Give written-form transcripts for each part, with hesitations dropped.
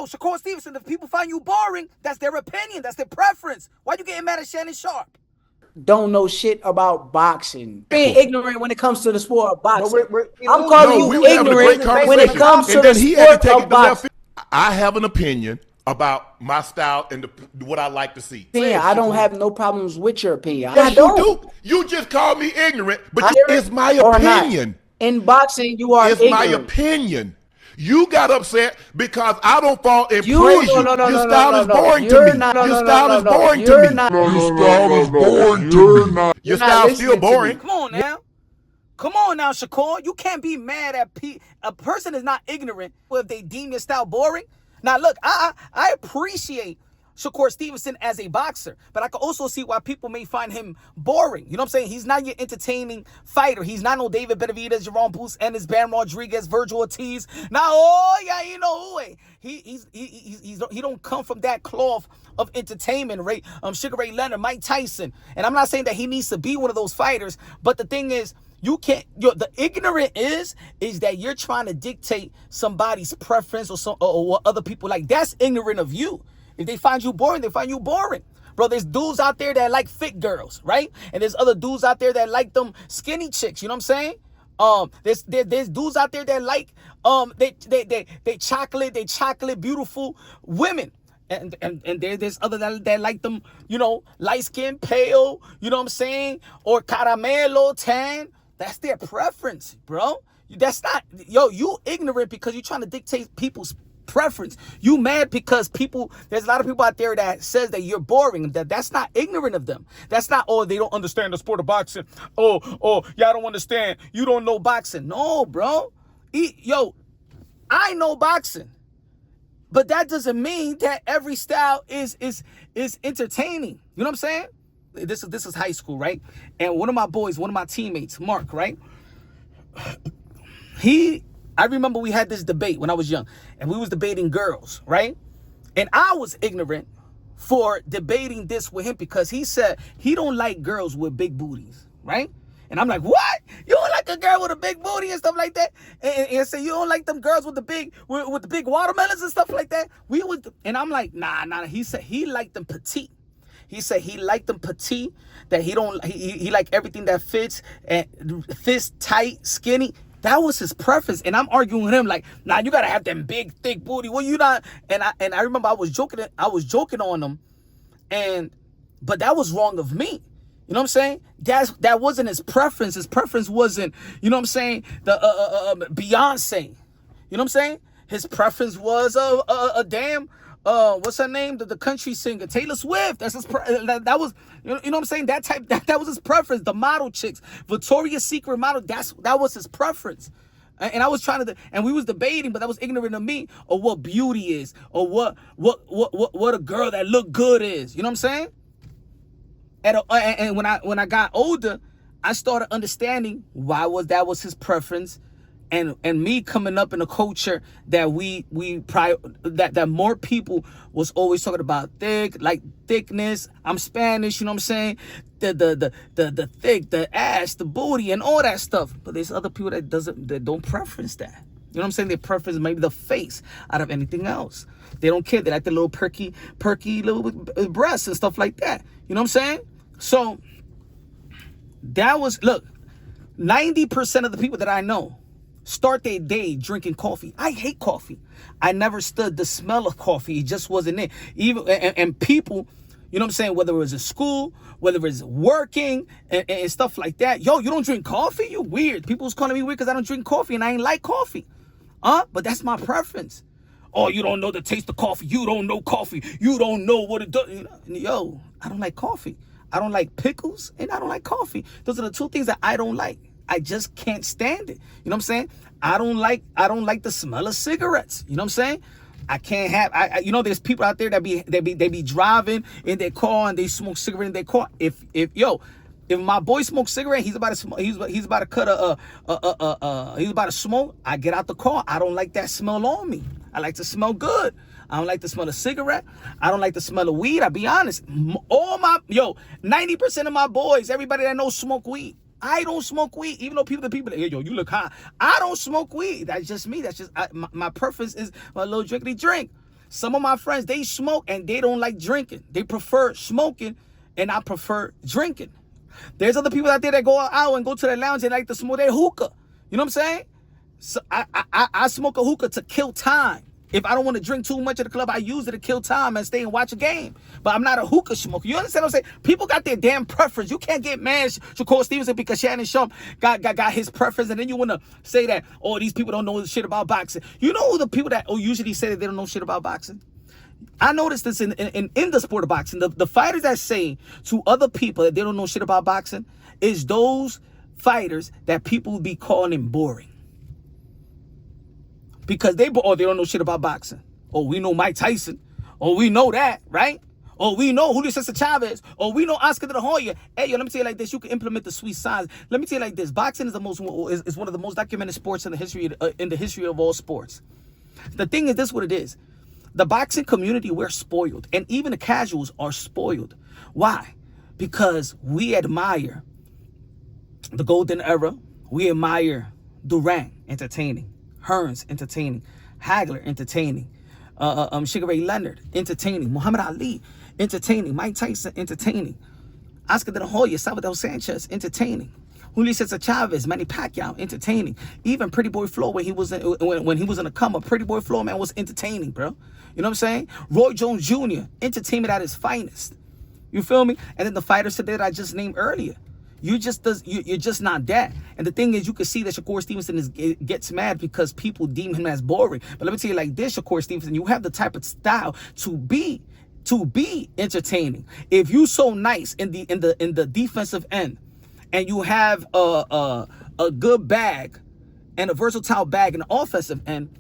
Shakur Stevenson, if people find you boring, that's their opinion. That's their preference. Why you getting mad at Shannon Sharpe? Don't know shit about boxing. Being ignorant when it comes to the sport of boxing. I'm No, calling we you were having a great ignorant when it conversation. comes to And the then he had to sport take it of to left boxing. field. I have an opinion about my style and what I like to see. I don't have no problems with your opinion. Yes, I don't. you do. You just called me ignorant, but I hear it it's my or not. opinion. In boxing, you are It's ignorant. my opinion. You got upset because I don't fall and praise you. No, Your no, style no, is no. boring to You're me. not- Your no, no, style no, is no. boring to You're me. not- Your style is boring to me. Your You're not style's listening still to boring. me. Come on now. Come on now, Shakur. You can't be mad at a person is not ignorant if they deem your style boring. Now, look, I appreciate Shakur Stevenson as a boxer, but I can also see why people may find him boring. You know what I'm saying? He's not your entertaining fighter. He's not no David Benavidez, Jerome Booth, Ennis, Bam Rodriguez, Virgil Ortiz. Now, oh yeah, you know who? He don't come from that cloth of entertainment, right? Sugar Ray Leonard, Mike Tyson, and I'm not saying that he needs to be one of those fighters, but the thing is, you can't. The ignorant is that you're trying to dictate somebody's preference or what other people like. That's ignorant of you. If they find you boring, they find you boring. Bro, there's dudes out there that like fit girls, right? And there's other dudes out there that like them skinny chicks, you know what I'm saying? There's dudes out there that like they chocolate beautiful women. And there's other that like them, you know, light skin, pale, you know what I'm saying? Or caramelo, tan. That's their preference, bro. That's not, you ignorant because you're trying to dictate people's preference. You mad because there's a lot of people out there that says that you're boring. That's not ignorant of them. That's not, oh, they don't understand the sport of boxing. Oh, y'all don't understand. You don't know boxing. No, bro. I know boxing. But that doesn't mean that every style is entertaining. You know what I'm saying? This is high school, right? And one of my teammates, Mark, right? I remember we had this debate when I was young, and we was debating girls, right? And I was ignorant for debating this with him because he said he don't like girls with big booties, right? And I'm like, what? You don't like a girl with a big booty and stuff like that? And say you don't like them girls with the big watermelons and stuff like that? And I'm like, nah. He said he liked them petite. He said he liked them petite, that he liked everything that fits tight, skinny. That was his preference. And I'm arguing with him like, nah, you gotta have them big, thick booty. Well, you not. And I remember I was joking on him, but that was wrong of me. You know what I'm saying? That wasn't his preference. His preference wasn't, you know what I'm saying, the Beyonce. You know what I'm saying? His preference was a damn what's her name? The country singer Taylor Swift. That's his that was, you know what I'm saying? That was his preference. The model chicks, Victoria's Secret model. That was his preference. And I was and we was debating, but that was ignorant of me, or what beauty is, or what a girl that look good is. You know what I'm saying? And when I got older, I started understanding that was his preference, and me coming up in a culture that that more people was always talking about thickness. I'm Spanish, you know what I'm saying? The thick, the ass, the booty, and all that stuff. But there's other people that don't preference that. You know what I'm saying? They preference maybe the face out of anything else. They don't care. They like the little perky little breasts and stuff like that. You know what I'm saying? So that was, look, 90% of the people that I know start their day drinking coffee. I hate coffee. I never stood the smell of coffee. It just wasn't it. And people, you know what I'm saying, whether it was in school, whether it's working and stuff like that. Yo, you don't drink coffee? You weird. People was calling me weird because I don't drink coffee and I ain't like coffee. But that's my preference. Oh, you don't know the taste of coffee. You don't know coffee. You don't know what it does. Yo, I don't like coffee. I don't like pickles and I don't like coffee. Those are the two things that I don't like. I just can't stand it. You know what I'm saying? I don't like the smell of cigarettes. You know what I'm saying? I can't have, there's people out there that be driving in their car and they smoke cigarette in their car. If my boy smokes cigarette, he's about to cut he's about to smoke, I get out the car. I don't like that smell on me. I like to smell good. I don't like the smell of cigarette. I don't like the smell of weed. I'll be honest. 90% of my boys, everybody that knows, smoke weed. I don't smoke weed, even though people, hey, yo, you look high. I don't smoke weed. That's just me. That's just my preference is a little drinkity drink. Some of my friends, they smoke and they don't like drinking. They prefer smoking and I prefer drinking. There's other people out there that go out and go to the lounge and like to smoke their hookah. You know what I'm saying? So I smoke a hookah to kill time. If I don't want to drink too much at the club, I use it to kill time and stay and watch a game. But I'm not a hookah smoker. You understand what I'm saying? People got their damn preference. You can't get mad at Shakur Stevenson because Shannon Sharpe got his preference, and then you want to say that, oh, these people don't know shit about boxing. You know who the people that usually say that they don't know shit about boxing? I noticed this in the sport of boxing. The fighters that say to other people that they don't know shit about boxing is those fighters that people would be calling boring. Because they don't know shit about boxing. Oh, we know Mike Tyson. Oh, we know that, right? Oh, we know Julio Cesar Chavez. Oh, we know Oscar de la Hoya. Hey, yo, let me tell you like this. You can implement the sweet science. Let me tell you like this. Boxing is is one of the most documented sports in the history of all sports. The thing is, this is what it is. The boxing community, we're spoiled. And even the casuals are spoiled. Why? Because we admire the golden era. We admire Durant, entertaining. Hearns, entertaining. Hagler, entertaining. Sugar Ray Leonard, entertaining. Muhammad Ali, entertaining. Mike Tyson, entertaining. Oscar de la Hoya, Salvador Sanchez, entertaining. Julio Cesar Chavez, Manny Pacquiao, entertaining. Even Pretty Boy Floyd, when he was in a come up, Pretty Boy Floyd, man, was entertaining, bro. You know what I'm saying? Roy Jones Jr., entertainment at his finest. You feel me? And then the fighters today that I just named earlier. You're just not that. And the thing is, you can see that Shakur Stevenson gets mad because people deem him as boring. But let me tell you like this, Shakur Stevenson, you have the type of style to be entertaining. If you so nice in the defensive end, and you have a good bag and a versatile bag in the offensive end,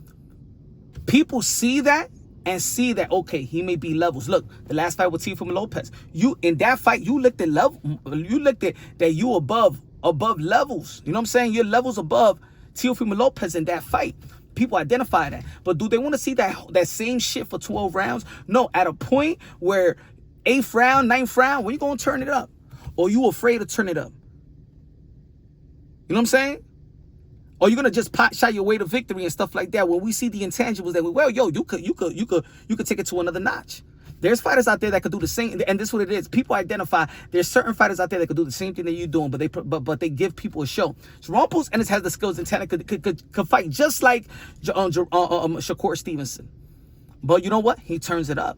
people see that. And see that, okay, he may be levels. Look, the last fight with Teofimo Lopez. In that fight, you looked at level. You looked at that you above levels. You know what I'm saying? You're levels above Teofimo Lopez in that fight. People identify that. But do they want to see that same shit for 12 rounds? No, at a point where 8th round, 9th round, when you going to turn it up? Or you afraid to turn it up? You know what I'm saying? Or you're gonna just pot shot your way to victory and stuff like that. When we see the intangibles that you could take it to another notch. There's fighters out there that could do the same, and this is what it is. People identify there's certain fighters out there that could do the same thing that you're doing, but they give people a show. So Rompos and has the skills and talent could fight just like Shakur Stevenson. But you know what? He turns it up.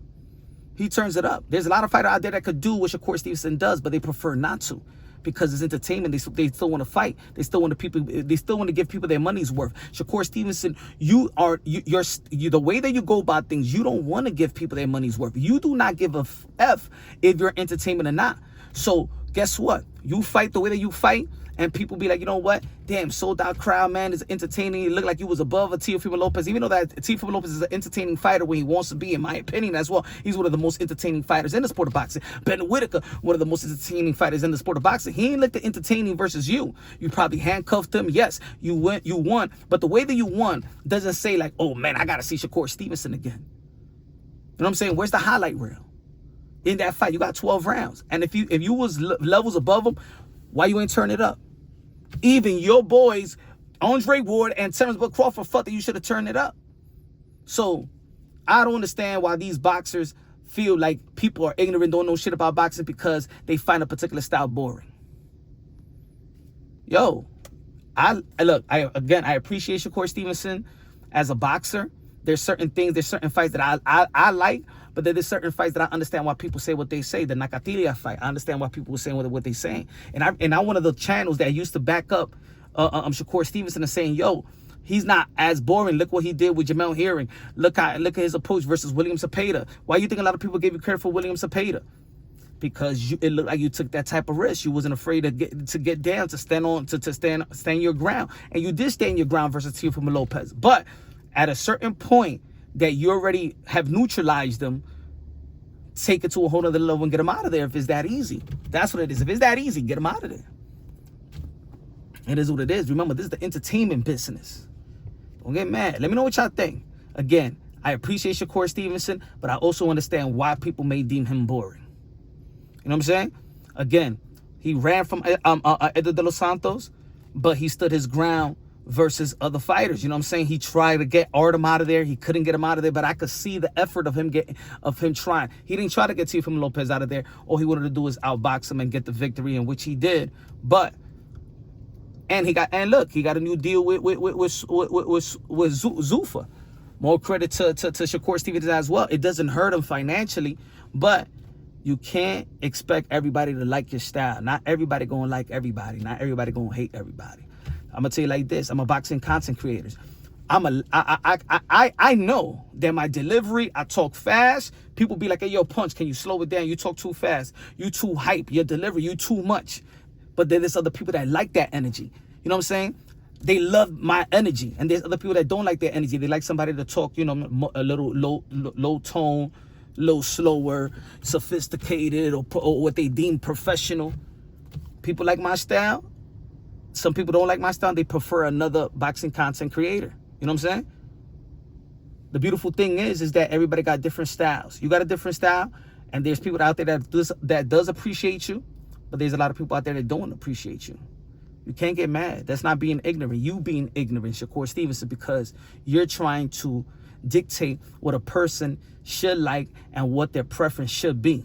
He turns it up. There's a lot of fighters out there that could do what Shakur Stevenson does, but they prefer not to. Because it's entertainment, they still want to fight. They still want to give people their money's worth. Shakur Stevenson, you're the way that you go about things. You don't want to give people their money's worth. You do not give a f if you're entertainment or not. So guess what? You fight the way that you fight, and people be like, you know what? Damn, sold out crowd, man, is entertaining. It looked like you was above a Teofimo Lopez. Even though that Teofimo Lopez is an entertaining fighter when he wants to be, in my opinion, as well. He's one of the most entertaining fighters in the sport of boxing. Ben Whitaker, one of the most entertaining fighters in the sport of boxing. He ain't like the entertaining versus you. You probably handcuffed him. Yes, you won. But the way that you won doesn't say like, oh man, I gotta see Shakur Stevenson again. You know what I'm saying? Where's the highlight reel? In that fight, you got 12 rounds. And if you was levels above him, why you ain't turn it up? Even your boys, Andre Ward and Terrence Bud Crawford, thought that you should have turned it up. So I don't understand why these boxers feel like people are ignorant, don't know shit about boxing because they find a particular style boring. Yo, I appreciate Shakur Stevenson as a boxer. There's certain fights that I like, but there's certain fights that I understand why people say what they say. The Nakatilia fight, I understand why people were saying what they're saying. And I'm one of the channels that used to back up Shakur Stevenson and saying, yo, he's not as boring. Look what he did with Jamel Herring. Look at his approach versus William Cepeda. Why you think a lot of people gave you credit for William Cepeda? Because it looked like you took that type of risk. You wasn't afraid to get down, to stand your ground. And you did stand your ground versus Teofimo Lopez. But at a certain point that you already have neutralized them, take it to a whole other level and get them out of there if it's that easy. That's what it is. If it's that easy, get them out of there. It is what it is. Remember, this is the entertainment business. Don't get mad. Let me know what y'all think. Again, I appreciate Shakur Stevenson, but I also understand why people may deem him boring. You know what I'm saying? Again, he ran from Edgar de los Santos, but he stood his ground versus other fighters. You know what I'm saying? He tried to get Artem out of there. He couldn't get him out of there, but I could see the effort of him trying. He didn't try to get Teofimo Lopez out of there. All he wanted to do is outbox him and get the victory, in which he did. But look, he got a new deal with Zuffa. More credit to Shakur Stevenson as well. It doesn't hurt him financially, but you can't expect everybody to like your style. Not everybody gonna like everybody. Not everybody gonna hate everybody. I'm gonna tell you like this. I'm a boxing content creator. I know that my delivery, I talk fast. People be like, hey, yo, Punch, can you slow it down? You talk too fast. You too hype. Your delivery, you too much. But then there's other people that like that energy. You know what I'm saying? They love my energy. And there's other people that don't like their energy. They like somebody to talk, you know, a little low tone, little slower, sophisticated, or what they deem professional. People like my style. Some people don't like my style. They prefer another boxing content creator. You know what I'm saying? The beautiful thing is that everybody got different styles. You got a different style, and there's people out there that does appreciate you, but there's a lot of people out there that don't appreciate you. You can't get mad. That's not being ignorant. You being ignorant, Shakur Stevenson, because you're trying to dictate what a person should like and what their preference should be.